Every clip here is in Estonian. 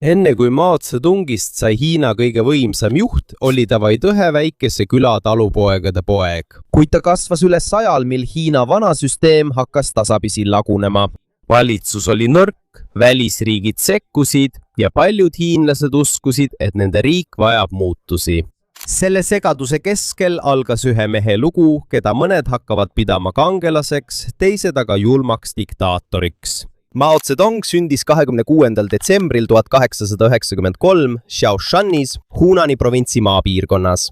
Enne kui Mao Zedongist sai Hiina kõige võimsam juht, oli ta vaid ühe väikese küla talupoegade poeg. Kuid ta kasvas üles ajal, mil Hiina vana süsteem hakkas tasapisi lagunema. Valitsus oli nõrk, välisriigid sekkusid ja paljud hiinlased uskusid, et nende riik vajab muutusi. Selle segaduse keskel algas ühe mehe lugu, keda mõned hakkavad pidama kangelaseks, teised aga julmaks diktaatoriks. Mao Zedong sündis 26. detsembril 1893 Xiaoshanis, Hunani provintsi maapiirkonnas.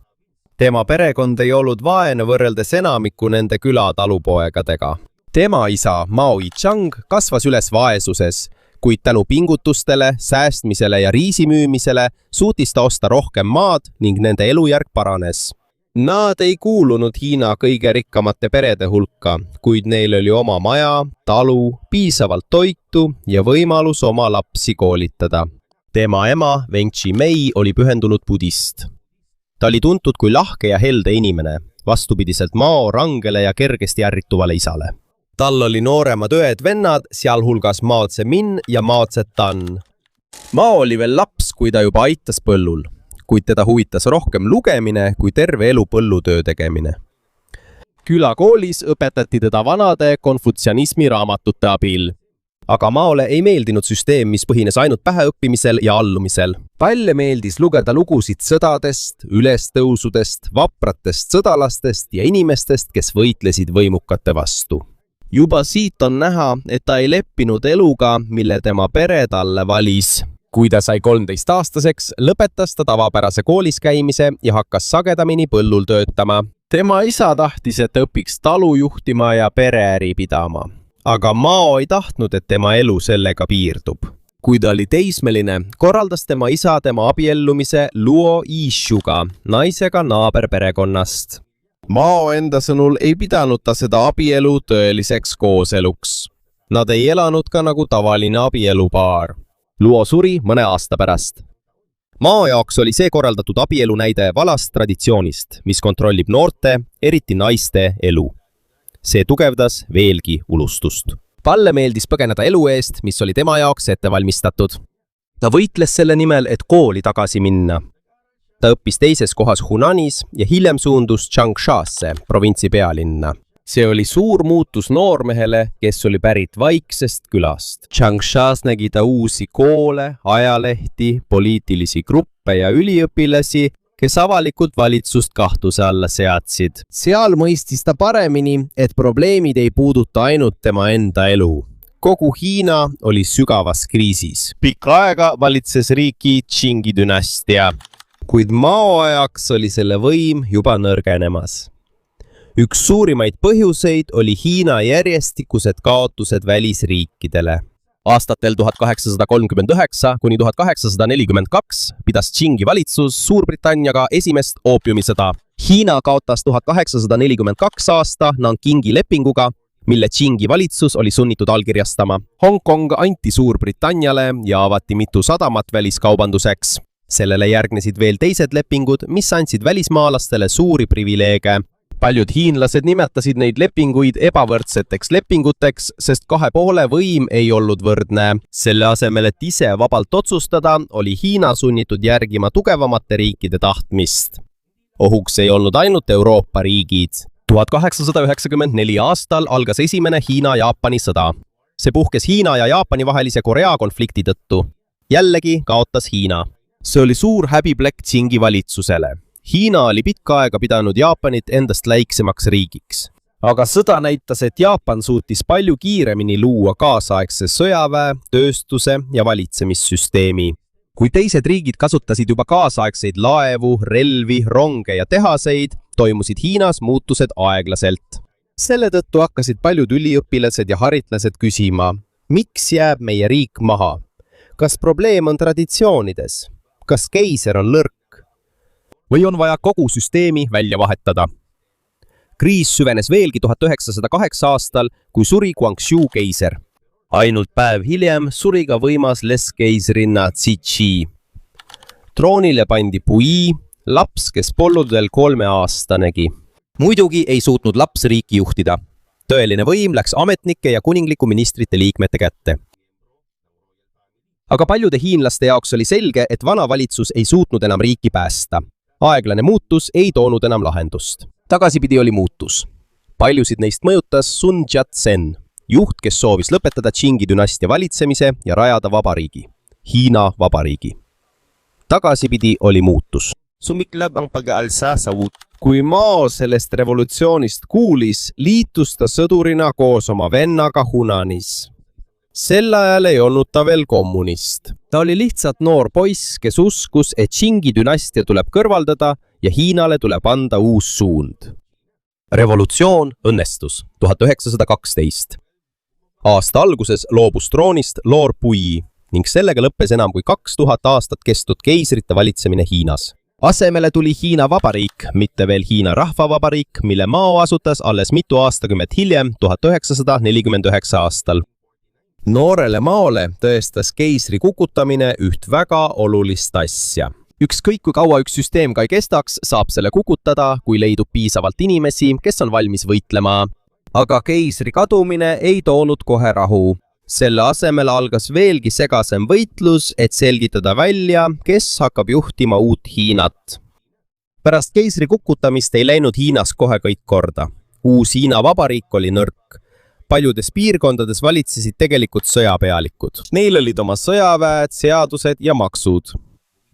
Tema perekond ei olnud vaene võrreldes enamiku nende küla talupoegadega. Tema isa Mao Yichang kasvas üles vaesuses, kuid tänu pingutustele, säästmisele ja riisi müümisele suutis ta osta rohkem maad ning nende elujärg paranes. Nad ei kuulunud Hiina kõige rikkamate perede hulka, kuid neil oli oma maja, talu, piisavalt toitu ja võimalus oma lapsi koolitada. Tema ema, Weng Chimei, oli pühendunud budist. Ta oli tuntud kui lahke ja helde inimene, vastupidiselt Mao rangele ja kergesti ärrituvale isale. Tal oli nooremad õed-vennad, sealhulgas Mao Zemin ja Mao Zetan. Mao oli veel laps, kui ta juba aitas põllul, kuid teda huvitas rohkem lugemine kui terve elu põllutöö tegemine. Külakoolis õpetati teda vanade konfutsianismi raamatute abil. Aga Maole ei meeldinud süsteem, mis põhines ainult päheõppimisel ja allumisel. Talle meeldis lugeda lugusid sõdadest, ülestõusudest, vapratest sõdalastest ja inimestest, kes võitlesid võimukate vastu. Juba siit on näha, et ta ei leppinud eluga, mille tema pere talle valis. Kui ta sai 13-aastaseks, lõpetas ta tavapärase koolis käimise ja hakkas sagedamini põllul töötama. Tema isa tahtis, et õpiks talu juhtima ja pereäri pidama. Aga Mao ei tahtnud, et tema elu sellega piirdub. Kui ta oli teismeline, korraldas tema isa tema abiellumise Luo Yishuga, naisega naaberperekonnast. Mao enda sõnul ei pidanud ta seda abielu tõeliseks kooseluks. Nad ei elanud ka nagu tavaline abielupaar. Luo suri mõne aasta pärast. Mao jaoks oli see korraldatud abielu näide valast traditsioonist, mis kontrollib noorte, eriti naiste elu. See tugevdas veelgi ulustust. Talle meeldis põgeneda elu eest, mis oli tema jaoks ette valmistatud. Ta võitles selle nimel, et kooli tagasi minna. Ta õppis teises kohas Hunanis ja hiljem suundus Changshasse, provintsi pealinna. See oli suur muutus noormehele, kes oli pärit vaiksest külast. Changshas nägi ta uusi koole, ajalehti, poliitilisi gruppe ja üliõpilasi, kes avalikult valitsust kahtluse alla seadsid. Seal mõistis ta paremini, et probleemid ei puuduta ainult tema enda elu. Kogu Hiina oli sügavas kriisis. Pikka aega valitses riiki Qingi dünastia, kuid Mao ajaks oli selle võim juba nõrgenemas. Üks suurimaid põhjuseid oli Hiina järjestikused kaotused välisriikidele. Aastatel 1839 kuni 1842 pidas Qingi valitsus Suurbritanniaga esimest oopiumisõda. Hiina kaotas 1842 aasta Nankingi lepinguga, mille Qingi valitsus oli sunnitud allkirjastama. Hongkong anti Suurbritanniale ja avati mitu sadamat väliskaubanduseks. Sellele järgnesid veel teised lepingud, mis andsid välismaalastele suuri privileege. Paljud hiinlased nimetasid neid lepinguid ebavõrdseteks lepinguteks, sest kahe poole võim ei olnud võrdne. Selle asemel, et ise vabalt otsustada, oli Hiina sunnitud järgima tugevamate riikide tahtmist. Ohuks ei olnud ainult Euroopa riigid. 1894 aastal algas esimene Hiina-Jaapani sõda. See puhkes Hiina ja Jaapani vahelise Korea konflikti tõttu. Jällegi kaotas Hiina. See oli suur häbiplekk Qingi valitsusele. Hiina oli pikka aega pidanud Jaapanit endast väiksemaks riigiks. Aga sõda näitas, et Jaapan suutis palju kiiremini luua kaasaegse sõjaväe, tööstuse ja valitsemissüsteemi. Kui teised riigid kasutasid juba kaasaegseid laevu, relvi, ronge ja tehaseid, toimusid Hiinas muutused aeglaselt. Selle tõttu hakkasid paljud üliõpilased ja haritlased küsima, miks jääb meie riik maha? Kas probleem on traditsioonides? Kas keiser on nõrk? Või on vaja kogu süsteemi välja vahetada? Kriis süvenes veelgi 1908 aastal, kui suri Guangxu keiser. Ainult päev hiljem suri ka võimas leskeisrinna Cixi. Troonile pandi Puyi, laps, kes polnud veel 3-aastanegi. Muidugi ei suutnud laps riiki juhtida. Tõeline võim läks ametnike ja kuningliku ministrite liikmete kätte. Aga paljude hiinlaste jaoks oli selge, et vana valitsus ei suutnud enam riiki päästa. Aeglane muutus ei toonud enam lahendust. Tagasipidi oli muutus. Paljusid neist mõjutas Sun Yat-sen, juht, kes soovis lõpetada Qingi dünastia valitsemise ja rajada vabariigi, Hiina vabariigi. Tagasipidi oli muutus. Kui Mao sellest revolutsioonist kuulis, liitus ta sõdurina koos oma vennaga Hunanis. Sel ajal ei olnud ta veel kommunist. Ta oli lihtsalt noor poiss, kes uskus, et Qingi dünastia tuleb kõrvaldada ja Hiinale tuleb anda uus suund. Revolutsioon õnnestus 1912. Aasta alguses loobus troonist Lord Puyi ning sellega lõppes enam kui 2000 aastat kestnud keisrite valitsemine Hiinas. Asemele tuli Hiina vabariik, mitte veel Hiina rahvavabariik, mille Mao asutas alles mitu aastakümmet hiljem, 1949 aastal. Noorele Maole tõestas keisri kukutamine üht väga olulist asja. Ükskõik kui kaua üks süsteem ka ei kestaks, saab selle kukutada, kui leidub piisavalt inimesi, kes on valmis võitlema. Aga keisri kadumine ei toonud kohe rahu. Selle asemel algas veelgi segasem võitlus, et selgitada välja, kes hakkab juhtima uut Hiinat. Pärast keisri kukutamist ei läinud Hiinas kohe kõik korda. Uus Hiina vabariik oli nõrk. Paljudes piirkondades valitsesid tegelikult sõjapealikud. Neil olid oma sõjaväed, seadused ja maksud.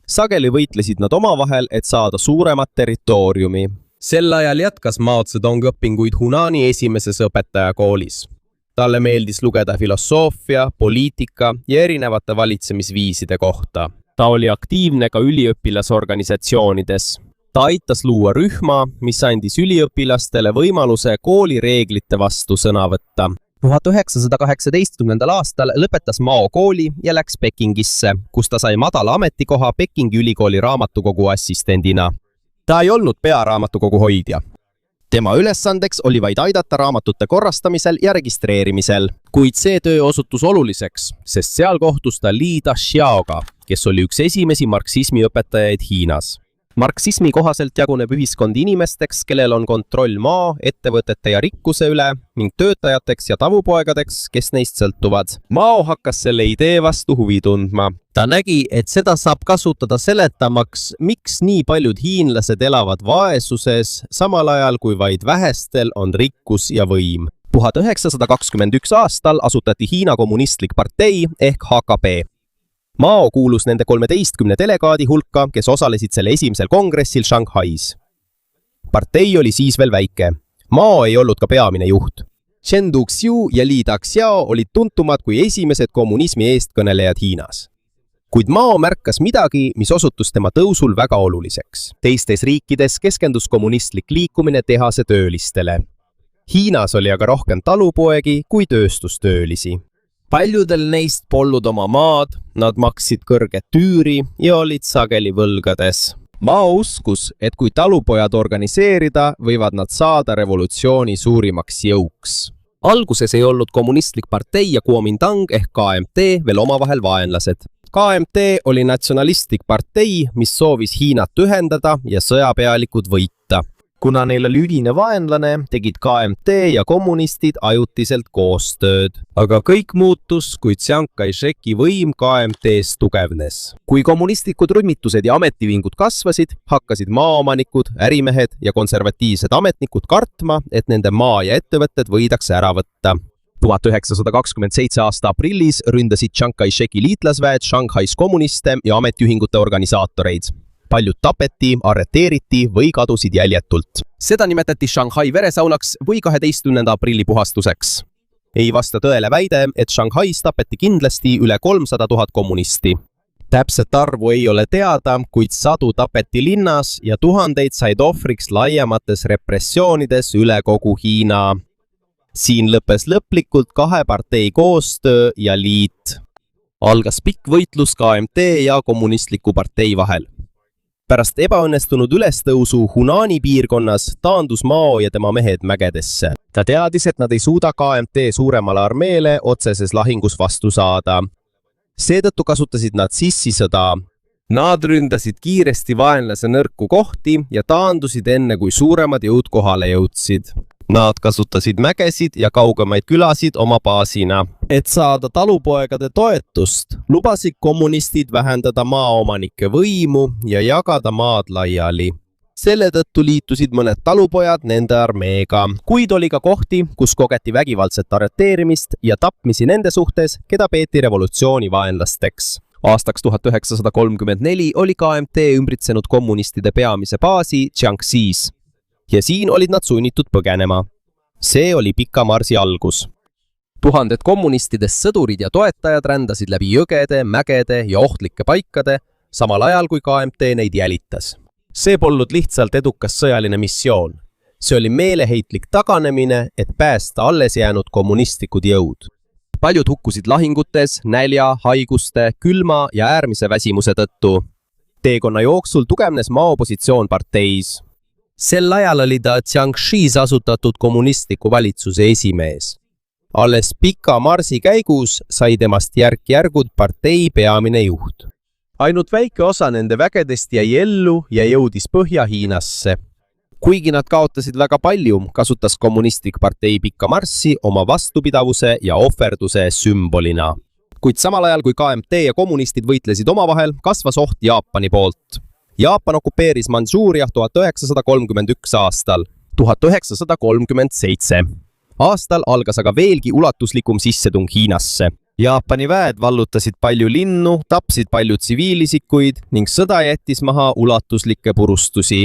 Sageli võitlesid nad omavahel, et saada suuremat territooriumi. Sel ajal jätkas Mao Zedong õpinguid Hunani esimeses õpetajakoolis. Talle meeldis lugeda filosoofia, poliitika ja erinevate valitsemisviiside kohta. Ta oli aktiivne ka üliõpilasorganisatsioonides. Ta aitas luua rühma, mis andis üliõpilastele võimaluse koolireeglite vastu sõna võtta. 1918. aastal lõpetas Mao kooli ja läks Pekingisse, kus ta sai madala ametikoha Pekingi ülikooli raamatukogu assistendina. Ta ei olnud pearaamatukogu hoidja. Tema ülesandeks oli vaid aidata raamatute korrastamisel ja registreerimisel, kuid see töö osutus oluliseks, sest seal kohtus ta Li Daxiaoga, kes oli üks esimesi marksismi õpetajaid Hiinas. Marksismi kohaselt jaguneb ühiskond inimesteks, kellel on kontroll maa, ettevõtete ja rikkuse üle ning töötajateks ja tavupoegadeks, kes neist sõltuvad. Mao hakkas selle idee vastu huvi tundma. Ta nägi, et seda saab kasutada seletamaks, miks nii paljud hiinlased elavad vaesuses, samal ajal kui vaid vähestel on rikkus ja võim. 1921 aastal asutati Hiina kommunistlik partei ehk HKP. Mao kuulus nende 13 delegaadi hulka, kes osalesid selle esimesel kongressil Shanghais. Partei oli siis veel väike. Mao ei olnud ka peamine juht. Chen Duxiu ja Li Daxiao olid tuntumad kui esimesed kommunismi eestkõnelejad Hiinas. Kuid Mao märkas midagi, mis osutus tema tõusul väga oluliseks. Teistes riikides keskendus kommunistlik liikumine tehase töölistele. Hiinas oli aga rohkem talupoegi kui tööstustöölisi. Paljudel neist polnud oma maad, nad maksid kõrget tüüri ja olid sageli võlgades. Mao uskus, et kui talupojad organiseerida, võivad nad saada revolutsiooni suurimaks jõuks. Alguses ei olnud kommunistlik partei ja Kuomintang ehk KMT veel omavahel vaenlased. KMT oli natsionalistlik partei, mis soovis Hiinat ühendada ja sõjapealikud võita. Kuna neil oli ühine vaenlane, tegid KMT ja kommunistid ajutiselt koostööd. Aga kõik muutus, kui Chiang Kai-sheki võim KMT-s tugevnes. Kui kommunistlikud rühmitused ja ametiühingud kasvasid, hakkasid maaomanikud, ärimehed ja konservatiivsed ametnikud kartma, et nende maa ja ettevõtted võidakse ära võtta. 1927 aasta aprillis ründasid Chiang Kai-sheki liitlasväed Shanghais kommuniste ja ametiühingute organisaatoreid. Paljud tapeti, arreteeriti või kadusid jäljetult. Seda nimetati Shanghai veresaunaks või 12. aprilli puhastuseks. Ei vasta tõele väide, et Shanghais tapeti kindlasti üle 300 000 kommunisti. Täpset arvu ei ole teada, kuid sadu tapeti linnas ja tuhandeid said ohvriks laiemates repressioonides üle kogu Hiina. Siin lõppes lõplikult kahe partei koostöö ja liit. Algas pikk võitlus KMT ja kommunistliku partei vahel. Pärast ebaõnnestunud ülestõusu Hunani piirkonnas taandus Mao ja tema mehed mägedesse. Ta teadis, et nad ei suuda KMT suuremale armeele otseses lahingus vastu saada. Seetõttu kasutasid nad sissisõda. Nad ründasid kiiresti vaenlase nõrku kohti ja taandusid enne, kui suuremad jõud kohale jõudsid. Nad kasutasid mägesid ja kaugemaid külasid oma baasina. Et saada talupoegade toetust, lubasid kommunistid vähendada maaomanike võimu ja jagada maad laiali. Selle tõttu liitusid mõned talupojad nende armeega, kuid oli ka kohti, kus kogeti vägivaldset arreteerimist ja tapmisi nende suhtes, keda peeti revolutsiooni vaenlasteks. Aastaks 1934 oli KMT ümbritsenud kommunistide peamise baasi Jiangxis. Ja siin olid nad sunnitud põgenema. See oli pika marsi algus. Tuhanded kommunistidest sõdurid ja toetajad rändasid läbi jõgede, mägede ja ohtlike paikade, samal ajal kui KMT neid jälitas. See polnud lihtsalt edukas sõjaline missioon. See oli meeleheitlik taganemine, et päästa alles jäänud kommunistlikud jõud. Paljud hukkusid lahingutes, nälja, haiguste, külma ja äärmise väsimuse tõttu. Teekonna jooksul tugevnes maaopositsioon parteis. Sel ajal oli ta Jiangxis asutatud kommunistliku valitsuse esimees. Alles pika marsi käigus sai temast järk-järgud partei peamine juht. Ainult väike osa nende vägedest jäi ellu ja jõudis Põhja-Hiinasse. Kuigi nad kaotasid väga palju, kasutas kommunistlik partei pikka marssi oma vastupidavuse ja ohverduse sümbolina. Kuid samal ajal, kui KMT ja kommunistid võitlesid omavahel, kasvas oht Jaapani poolt. Jaapan okupeeris Mandžuuria 1931 aastal, 1937. Aastal algas aga veelgi ulatuslikum sissetung Hiinasse. Jaapani väed vallutasid palju linnu, tapsid palju tsiviilisikuid ning sõda jättis maha ulatuslikke purustusi.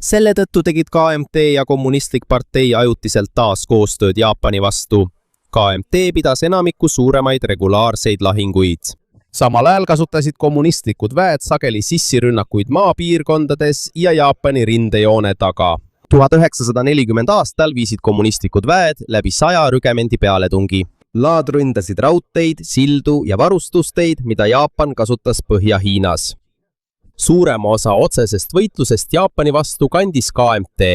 Selle tõttu tegid KMT ja kommunistlik partei ajutiselt taas koostööd Jaapani vastu. KMT pidas enamiku suuremaid regulaarseid lahinguid. Samal ajal kasutasid kommunistlikud väed sageli sissirünnakuid maapiirkondades ja Jaapani rindejoone taga. 1940 aastal viisid kommunistlikud väed läbi 100 rügemendi pealetungi. Laad ründasid raudteid, sildu ja varustusteid, mida Jaapan kasutas Põhja-Hiinas. Suurema osa otsesest võitlusest Jaapani vastu kandis KMT.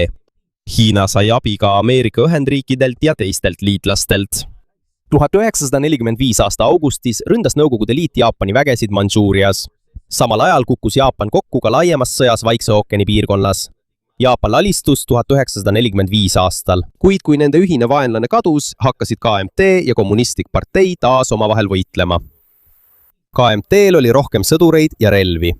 Hiina sai abi ka Ameerika Ühendriikidelt ja teistelt liitlastelt. 1945 aasta augustis ründas Nõukogude Liit Jaapani vägesid Mandžuurias. Samal ajal kukkus Jaapan kokku ka laiemas sõjas Vaikse ookeani piirkonnas. Jaapan alistus 1945 aastal, kuid kui nende ühine vaenlane kadus, hakkasid KMT ja kommunistlik partei taas omavahel võitlema. KMT-l oli rohkem sõdureid ja relvi.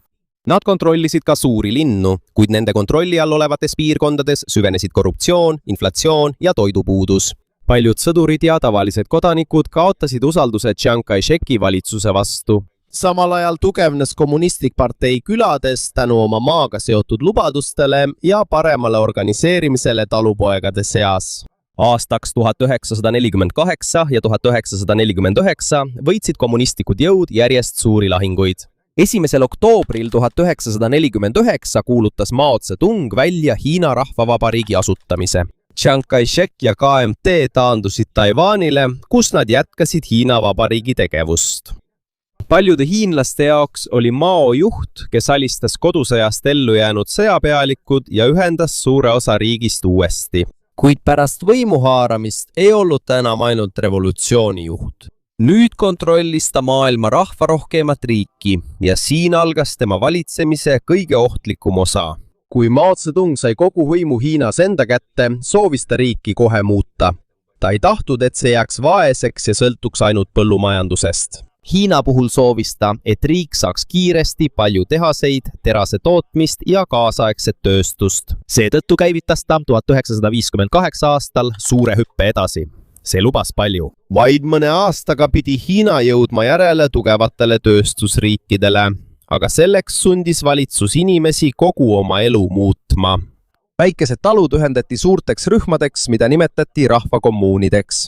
Nad kontrollisid ka suuri linnu, kuid nende kontrolli all olevates piirkondades süvenesid korruptsioon, inflatsioon ja toidupuudus. Paljud sõdurid ja tavalised kodanikud kaotasid usalduse Chiang Kai-sheki valitsuse vastu. Samal ajal tugevnes kommunistlik partei külades tänu oma maaga seotud lubadustele ja paremale organiseerimisele talupoegade seas. Aastaks 1948 ja 1949 võitsid kommunistlikud jõud järjest suuri lahinguid. 1. oktoobril 1949 kuulutas Mao Zedong välja Hiina Rahvavabariigi asutamise. Chiang Kai-shek ja KMT taandusid Taiwanile, kus nad jätkasid Hiina Vabariigi tegevust. Paljude hiinlaste jaoks oli Mao juht, kes alistas kodusõjast ellu jäänud sõjapealikud ja ühendas suure osa riigist uuesti. Kuid pärast võimuhaaramist ei olnud ta enam ainult revolutsiooni juht. Nüüd kontrollis ta maailma rahvarohkemat riiki ja siin algas tema valitsemise kõige ohtlikum osa. Kui Mao Zedong sai kogu võimu Hiinas enda kätte, soovis ta riiki kohe muuta. Ta ei tahtnud, et see jääks vaeseks ja sõltuks ainult põllumajandusest. Hiina puhul soovis ta, et riik saaks kiiresti palju tehaseid, terase tootmist ja kaasaegset tööstust. Seetõttu käivitas ta 1958 aastal suure hüppe edasi. See lubas palju. Vaid mõne aastaga pidi Hiina jõudma järele tugevatele tööstusriikidele. Aga selleks sundis valitsus inimesi kogu oma elu muutma. Väikesed talud ühendati suurteks rühmadeks, mida nimetati rahvakommuunideks.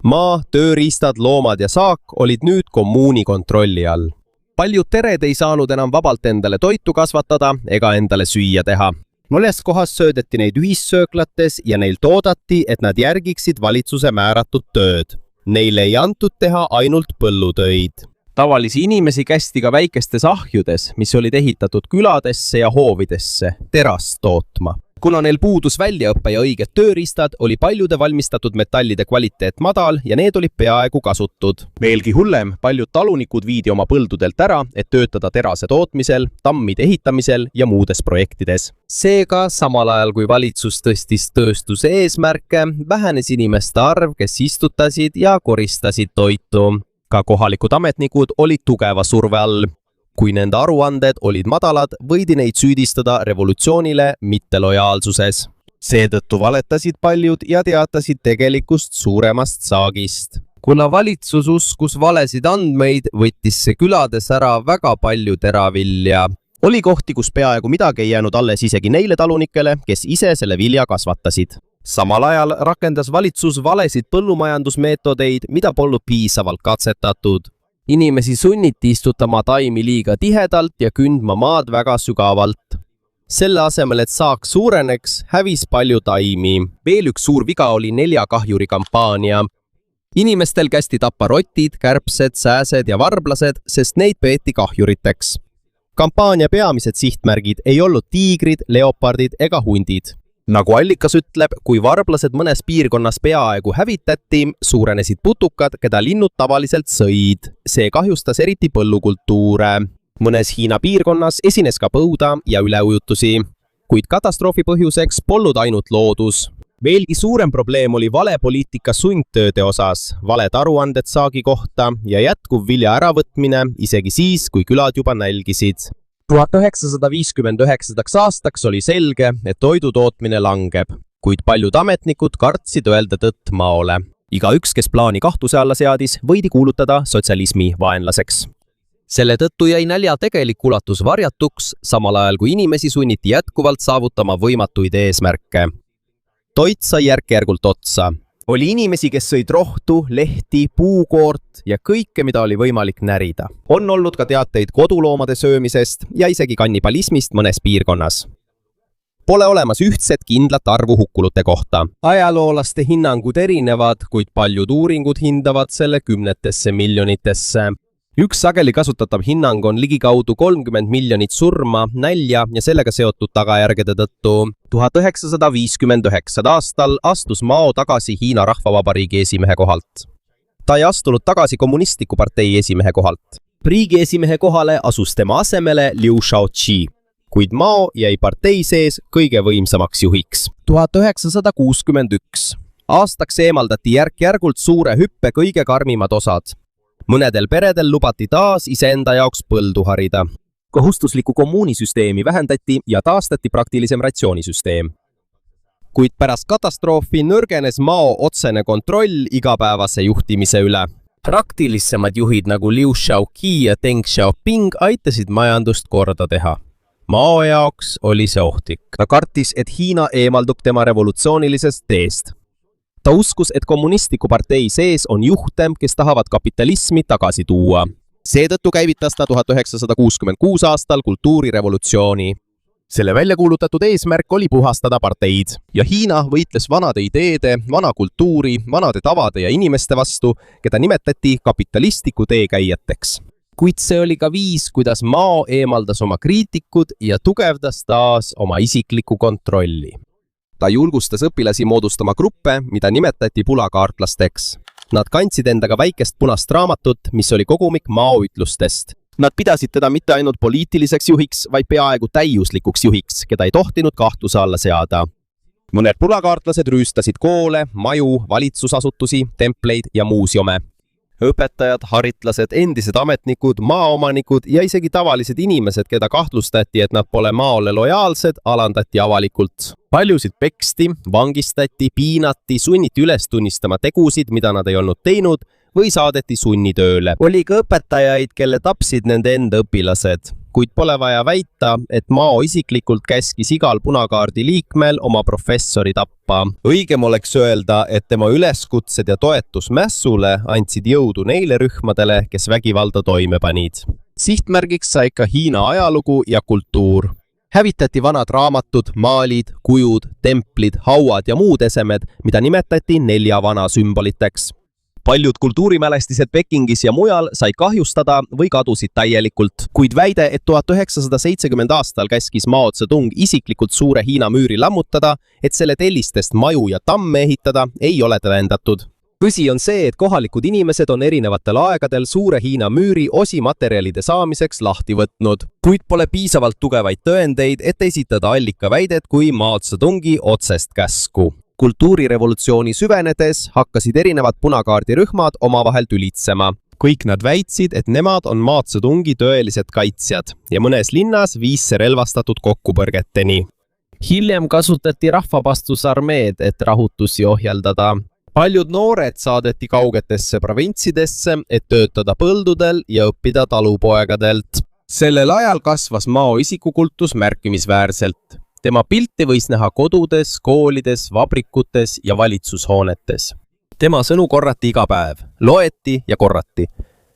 Maa, tööriistad, loomad ja saak olid nüüd kommuuni kontrolli all. Paljud tered ei saanud enam vabalt endale toitu kasvatada ega endale süüa teha. Mõnes kohas söödeti neid ühissööklates ja neil toodati, et nad järgiksid valitsuse määratud tööd. Neile ei antud teha ainult põllutöid. Tavalisi inimesi kästi ka väikestes ahjudes, mis olid ehitatud küladesse ja hoovidesse, terast tootma. Kuna neil puudus väljaõppe ja õiged tööriistad, oli paljude valmistatud metallide kvaliteet madal ja need olid peaaegu kasutud. Veelgi hullem, paljud talunikud viidi oma põldudelt ära, et töötada terase tootmisel, tammide ehitamisel ja muudes projektides. Seega, samal ajal kui valitsus tõstis tööstuse eesmärke, vähenes inimeste arv, kes istutasid ja koristasid toitu. Ka kohalikud ametnikud olid tugeva surve all. Kui nende aruanded olid madalad, võidi neid süüdistada revolutsioonile mittelojaalsuses. Seetõttu valetasid paljud ja teatasid tegelikust suuremast saagist. Kuna valitsus uskus valesid andmeid, võttis see külades ära väga palju teravilja. Oli kohti, kus peaaegu midagi ei jäänud alles isegi neile talunikele, kes ise selle vilja kasvatasid. Samal ajal rakendas valitsus valesid põllumajandusmeetodeid, mida polnud piisavalt katsetatud. Inimesi sunniti istutama taimi liiga tihedalt ja kündma maad väga sügavalt. Selle asemel, et saak suureneks, hävis palju taimi. Veel üks suur viga oli 4 kahjuri kampaania. Inimestel kästi tappa rotid, kärbsed, sääsed ja varblased, sest neid peeti kahjuriteks. Kampaania peamised sihtmärgid ei olnud tiigrid, leopardid ega hundid. Nagu allikas ütleb, kui varblased mõnes piirkonnas peaaegu hävitati, suurenesid putukad, keda linnud tavaliselt sõid. See kahjustas eriti põllukultuure. Mõnes Hiina piirkonnas esines ka põuda ja üleujutusi. Kuid katastroofi põhjuseks polnud ainult loodus. Veelgi suurem probleem oli vale poliitika sundtööde osas, valed aruanded saagi kohta ja jätkuv vilja äravõtmine, isegi siis, kui külad juba nälgisid. 1959. aastaks oli selge, et toidutootmine langeb, kuid paljud ametnikud kartsid öelda tõtt Maole. Igaüks, kes plaani kahtluse alla seadis, võidi kuulutada sotsialismi vaenlaseks. Selle tõttu jäi nälja tegelik ulatus varjatuks, samal ajal kui inimesi sunniti jätkuvalt saavutama võimatuid eesmärke. Toit sai järk-järgult otsa. Oli inimesi, kes sõid rohtu, lehti, puukoort ja kõike, mida oli võimalik närida. On olnud ka teateid koduloomade söömisest ja isegi kannibalismist mõnes piirkonnas. Pole olemas ühtset kindlat arvu hukkulute kohta. Ajaloolaste hinnangud erinevad, kuid paljud uuringud hindavad selle 10 miljonitesse. Üks sageli kasutatav hinnang on ligikaudu 30 miljonit surma, nälja ja sellega seotud tagajärgede tõttu. 1959. aastal astus Mao tagasi Hiina Rahvavabariigi esimehe kohalt. Ta ei astunud tagasi kommunistliku partei esimehe kohalt. Riigi esimehe kohale asus tema asemele Liu Shaoqi, kuid Mao jäi partei sees kõige võimsamaks juhiks. 1961. Aastaks eemaldati järk-järgult suure hüppe kõige karmimad osad. Mõnedel peredel lubati taas iseenda jaoks põldu harida. Kohustuslikku kommuunisüsteemi vähendati ja taastati praktilisem ratsioonisüsteem. Kuid pärast katastroofi nõrgenes Mao otsene kontroll igapäevase juhtimise üle. Praktilisemad juhid nagu Liu Shaoqi ja Deng Xiaoping aitasid majandust korda teha. Mao jaoks oli see ohtlik. Ta kartis, et Hiina eemaldub tema revolutsioonilisest teest. Ta uskus, et kommunistliku partei sees on juhte, kes tahavad kapitalismi tagasi tuua. Seetõttu käivitas ta 1966 aastal kultuurirevolutsiooni. Selle välja kuulutatud eesmärk oli puhastada parteid ja Hiina võitles vanade ideede, vana kultuuri, vanade tavade ja inimeste vastu, keda nimetati kapitalistliku teekäijateks. Kuid see oli ka viis, kuidas Mao eemaldas oma kriitikud ja tugevdas taas oma isiklikku kontrolli. Ta julgustas õpilasi moodustama gruppe, mida nimetati punakaartlasteks. Nad kandsid endaga väikest punast raamatut, mis oli kogumik Mao ütlustest. Nad pidasid teda mitte ainult poliitiliseks juhiks, vaid peaaegu täiuslikuks juhiks, keda ei tohtinud kahtluse alla seada. Mõned punakaartlased rüüstasid koole, maju, valitsusasutusi, templeid ja muuseume. Õpetajad, haritlased, endised ametnikud, maaomanikud ja isegi tavalised inimesed, keda kahtlustati, et nad pole Maole lojaalsed, alandati avalikult. Paljusid peksti, vangistati, piinati, sunniti üles tunnistama tegusid, mida nad ei olnud teinud, või saadeti sunnitööle. Oli ka õpetajaid, kelle tapsid nende enda õpilased. Kuid pole vaja väita, et Mao isiklikult käskis igal punakaardi liikmel oma professori tappa. Õigem oleks öelda, et tema üleskutsed ja toetus mässule andsid jõudu neile rühmadele, kes vägivalda toime panid. Sihtmärgiks sai ka Hiina ajalugu ja kultuur. Hävitati vanad raamatud, maalid, kujud, templid, hauad ja muud esemed, mida nimetati 4 vana sümboliteks. Paljud kultuurimälestised Pekingis ja mujal said kahjustada või kadusid täielikult, kuid väide, et 1970 aastal käskis Mao Zedong isiklikult suure Hiina müüri lammutada, et selle tellistest maju ja tamme ehitada, ei ole tõendatud. Tõsi on see, et kohalikud inimesed on erinevatel aegadel suure Hiina müüri osimaterjalide saamiseks lahti võtnud, kuid pole piisavalt tugevaid tõendeid, et esitada allikaväidet kui Mao Zedongi otsest käsku. Kultuurirevolutsiooni süvenedes hakkasid erinevad punakaardirühmad omavahel tülitsema. Kõik nad väitsid, et nemad on Mao Zedongi tõelised kaitsjad ja mõnes linnas viis see relvastatud kokkupõrgeteni. Hiljem kasutati rahvavastusarmeed, et rahutusi ohjeldada. Paljud noored saadeti kaugetesse provintsidesse, et töötada põldudel ja õppida talupoegadelt. Sellel ajal kasvas Mao isikukultus märkimisväärselt. Tema pilti võis näha kodudes, koolides, vabrikutes ja valitsushoonetes. Tema sõnu korrati iga päev, loeti ja korrati.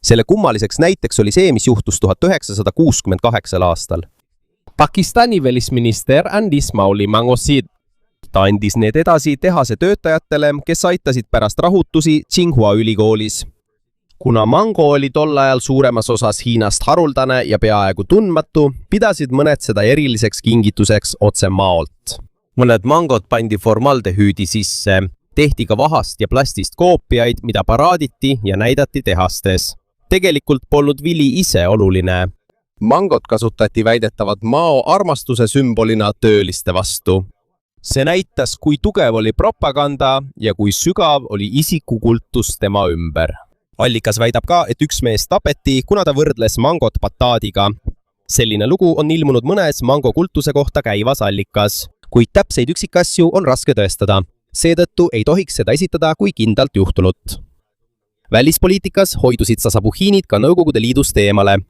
Selle kummaliseks näiteks oli see, mis juhtus 1968 aastal. Pakistani välisminister andis Maoli mangosid. Ta andis need edasi tehase töötajatele, kes aitasid pärast rahutusi Tsinghua ülikoolis. Kuna mango oli tol ajal suuremas osas Hiinast haruldane ja peaaegu tundmatu, pidasid mõned seda eriliseks kingituseks otse Maolt. Mõned mangod pandi formaldehüüdi sisse, tehti ka vahast ja plastist koopiaid, mida paraaditi ja näidati tehastes. Tegelikult polnud vili ise oluline. Mangot kasutati väidetavalt Mao armastuse sümbolina tööliste vastu. See näitas, kui tugev oli propaganda ja kui sügav oli isikukultus tema ümber. Allikas väidab ka, et üks mees tapeti, kuna ta võrdles mangot bataadiga. Selline lugu on ilmunud mõnes mangokultuse kohta käivas allikas, kuid täpseid üksikasju on raske tõestada. Seetõttu ei tohiks seda esitada kui kindlalt juhtunut. Välispoliitikas hoidusid sasabuhiinid ka Nõukogude Liidust eemale.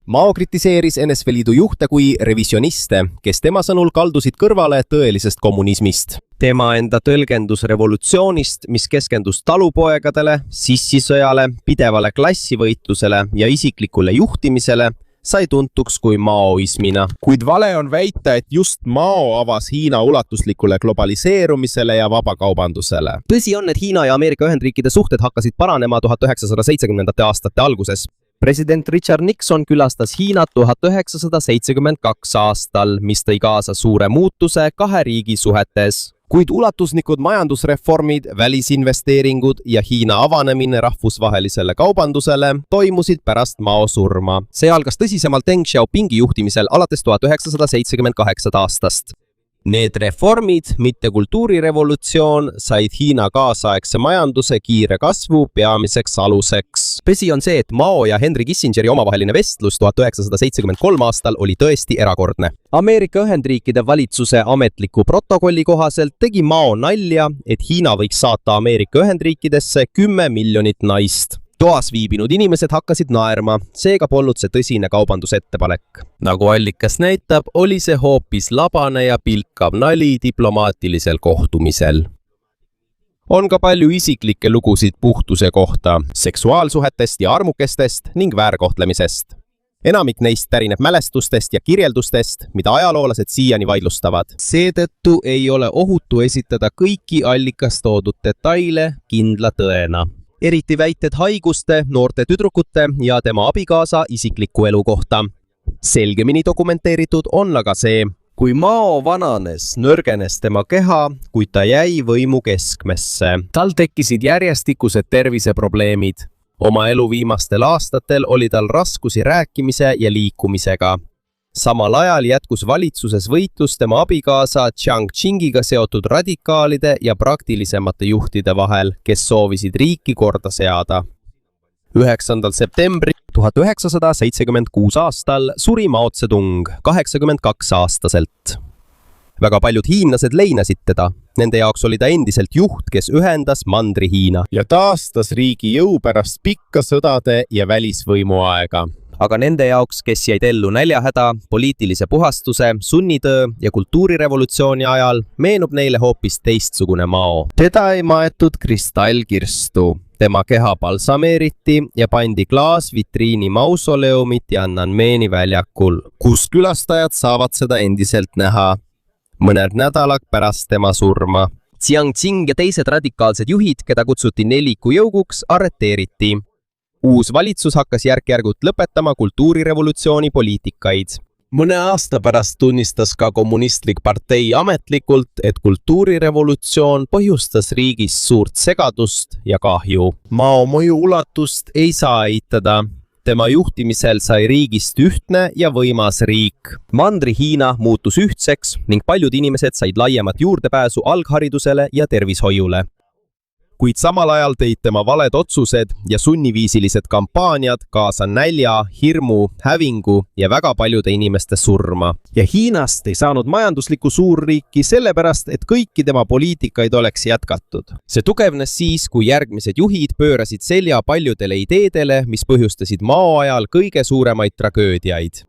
Mao kritiseeris NSV Liidu juhte kui revisioniste, kes tema sõnul kaldusid kõrvale tõelisest kommunismist. Tema enda tõlgendus revolutsioonist, mis keskendus talupoegadele, sissisõjale, pidevale klassivõitlusele ja isiklikule juhtimisele, sai tuntuks kui maoismina. Kuid vale on väita, et just Mao avas Hiina ulatuslikule globaliseerumisele ja vabakaubandusele. Tõsi on, et Hiina ja Ameerika Ühendriikide suhted hakkasid paranema 1970. aastate alguses. President Richard Nixon külastas Hiinat 1972 aastal, mis tõi kaasa suure muutuse kahe riigi suhetes. Kuid ulatuslikud majandusreformid, välisinvesteeringud ja Hiina avanemine rahvusvahelisele kaubandusele toimusid pärast Mao surma. See algas tõsisemalt Deng Xiaopingi juhtimisel alates 1978 aastast. Need reformid, mitte kultuurirevolutsioon, said Hiina kaasaegse majanduse kiire kasvu peamiseks aluseks. Tõsi on see, et Mao ja Henry Kissingeri omavaheline vestlus 1973 aastal oli tõesti erakordne. Ameerika Ühendriikide valitsuse ametliku protokolli kohaselt tegi Mao nalja, et Hiina võiks saata Ameerika Ühendriikidesse 10 miljonit naist. Toas viibinud inimesed hakkasid naerma, seega polnud see tõsine kaubandusettepanek. Nagu allikas näitab, oli see hoopis labane ja pilkav nali diplomaatilisel kohtumisel. On ka palju isiklikke lugusid puhtuse kohta, seksuaalsuhetest ja armukestest ning väärkohtlemisest. Enamik neist pärineb mälestustest ja kirjeldustest, mida ajaloolased siiani vaidlustavad. Seetõttu ei ole ohutu esitada kõiki allikas toodud detaile kindla tõena. Eriti väited haiguste, noorte tüdrukute ja tema abikaasa isikliku elu kohta. Selgemini dokumenteeritud on aga see, kui Mao vananes, nõrgenes tema keha, kuid ta jäi võimu keskmesse. Tal tekkisid järjestikused terviseprobleemid. Oma elu viimastel aastatel oli tal raskusi rääkimise ja liikumisega. Samal ajal jätkus valitsuses võitlus tema abikaasa Jiang Qingiga seotud radikaalide ja praktilisemate juhtide vahel, kes soovisid riiki korda seada. 9. septembril 1976 aastal suri Mao Zedong 82-aastaselt. Väga paljud hiinlased leinasid teda. Nende jaoks oli ta endiselt juht, kes ühendas Mandri-Hiina ja taastas riigi jõu pärast pikka sõdade ja välisvõimu aega. Aga nende jaoks, kes jäid ellu näljahäda, poliitilise puhastuse, sunnitöö ja kultuurirevolutsiooni ajal, meenub neile hoopis teistsugune Mao. Teda ei maetud kristallkirstu. Tema keha balsameeriti ja pandi klaasvitriini mausoleumit Tiananmeni väljakul, kus külastajad saavad seda endiselt näha. Mõned nädalad pärast tema surma. Jiang ja teised radikaalsed juhid, keda kutsuti neliku jõuguks, arreteeriti. Uus valitsus hakkas järk-järgult lõpetama kultuurirevolutsiooni poliitikaid. Mõne aasta pärast tunnistas ka kommunistlik partei ametlikult, et kultuurirevolutsioon põhjustas riigis suurt segadust ja kahju. Mao mõju ulatust ei saa eitada. Tema juhtimisel sai riigist ühtne ja võimas riik. Mandri-Hiina muutus ühtseks ning paljud inimesed said laiemat juurdepääsu algharidusele ja tervishoiule. Kuid samal ajal tõid tema valed otsused ja sunniviisilised kampaaniad kaasa nälja, hirmu, hävingu ja väga paljude inimeste surma. Ja Hiinast ei saanud majanduslikku suurriiki sellepärast, et kõiki tema poliitikaid oleks jätkatud. See tugevnes siis, kui järgmised juhid pöörasid selja paljudele ideedele, mis põhjustasid Mao ajal kõige suuremaid tragöödiaid.